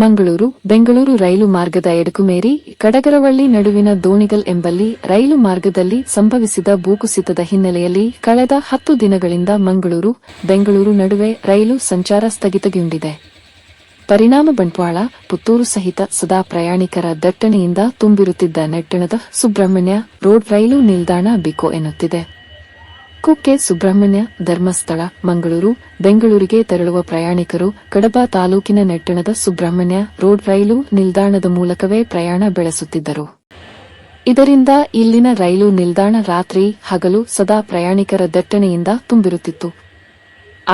ಮಂಗಳೂರು ಬೆಂಗಳೂರು ರೈಲು ಮಾರ್ಗದ ಎಡಕುಮೇರಿ ಕಡಗರವಳ್ಳಿ ನಡುವಿನ ದೋಣಿಗಲ್ ಎಂಬಲ್ಲಿ ರೈಲು ಮಾರ್ಗದಲ್ಲಿ ಸಂಭವಿಸಿದ ಭೂಕುಸಿತದ ಹಿನ್ನೆಲೆಯಲ್ಲಿ ಕಳೆದ 10 ದಿನಗಳಿಂದ ಮಂಗಳೂರು ಬೆಂಗಳೂರು ನಡುವೆ ರೈಲು ಸಂಚಾರ ಸ್ಥಗಿತಗೊಂಡಿದೆ. ಪರಿಣಾಮ ಬಂಟ್ವಾಳ ಪುತ್ತೂರು ಸಹಿತ ಸದಾ ಪ್ರಯಾಣಿಕರ ದಟ್ಟಣೆಯಿಂದ ತುಂಬಿರುತ್ತಿದ್ದ ನೆಟ್ಟಣದ ಸುಬ್ರಹ್ಮಣ್ಯ ರೋಡ್ ರೈಲು ನಿಲ್ದಾಣ ಬಿಕೋ ಎನ್ನುತ್ತಿದೆ. ಕುಕ್ಕೆ ಸುಬ್ರಹ್ಮಣ್ಯ ಧರ್ಮಸ್ಥಳ ಮಂಗಳೂರು ಬೆಂಗಳೂರಿಗೆ ತೆರಳುವ ಪ್ರಯಾಣಿಕರು ಕಡಬ ತಾಲೂಕಿನ ನೆಟ್ಟಣದ ಸುಬ್ರಹ್ಮಣ್ಯ ರೋಡ್ ರೈಲು ನಿಲ್ದಾಣದ ಮೂಲಕವೇ ಪ್ರಯಾಣ ಬೆಳೆಸುತ್ತಿದ್ದರು. ಇದರಿಂದ ಇಲ್ಲಿನ ರೈಲು ನಿಲ್ದಾಣ ರಾತ್ರಿ ಹಗಲು ಸದಾ ಪ್ರಯಾಣಿಕರ ದಟ್ಟಣೆಯಿಂದ ತುಂಬಿರುತ್ತಿತ್ತು.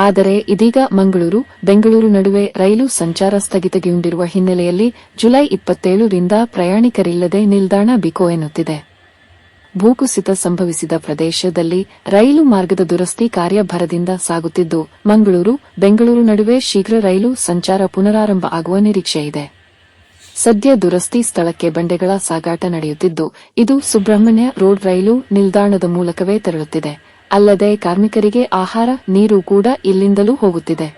ಆದರೆ ಇದೀಗ ಮಂಗಳೂರು ಬೆಂಗಳೂರು ನಡುವೆ ರೈಲು ಸಂಚಾರ ಸ್ಥಗಿತಗೊಂಡಿರುವ ಹಿನ್ನೆಲೆಯಲ್ಲಿ ಜುಲೈ 27 ರಿಂದ ಪ್ರಯಾಣಿಕರಿಲ್ಲದೆ ನಿಲ್ದಾಣ ಬಿಕೋ ಎನ್ನುತ್ತಿದೆ. ಭೂಕುಸಿತ ಸಂಭವಿಸಿದ ಪ್ರದೇಶದಲ್ಲಿ ರೈಲು ಮಾರ್ಗದ ದುರಸ್ತಿ ಕಾರ್ಯ ಭರದಿಂದ ಸಾಗುತ್ತಿದ್ದು, ಮಂಗಳೂರು ಬೆಂಗಳೂರು ನಡುವೆ ಶೀಘ್ರ ರೈಲು ಸಂಚಾರ ಪುನರಾರಂಭ ಆಗುವ ನಿರೀಕ್ಷೆಯಿದೆ. ಸದ್ಯ ದುರಸ್ತಿ ಸ್ಥಳಕ್ಕೆ ಬಂಡೆಗಳ ಸಾಗಾಟ ನಡೆಯುತ್ತಿದ್ದು, ಇದು ಸುಬ್ರಹ್ಮಣ್ಯ ರೋಡ್ ರೈಲು ನಿಲ್ದಾಣದ ಮೂಲಕವೇ ತೆರಳುತ್ತಿದೆ. ಅಲ್ಲದೆ ಕಾರ್ಮಿಕರಿಗೆ ಆಹಾರ ನೀರು ಕೂಡ ಇಲ್ಲಿಂದಲೂ ಹೋಗುತ್ತಿದೆ.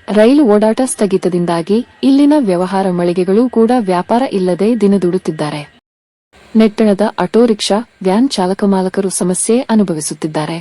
ರೈಲು ಓಡಾಟ ಸ್ಥಗಿತದಿಂದಾಗಿ ಇಲ್ಲಿನ ವ್ಯವಹಾರ ಮಳಿಗೆಗಳು ಕೂಡ ವ್ಯಾಪಾರ ಇಲ್ಲದೆ ದಿನದೂಡುತ್ತಿದ್ದಾರೆ. ನೆಟ್ಟಣದ ಆಟೋ ರಿಕ್ಷಾ ವ್ಯಾನ್ ಚಾಲಕ ಮಾಲಕರು ಸಮಸ್ಯೆ ಅನುಭವಿಸುತ್ತಿದ್ದಾರೆ.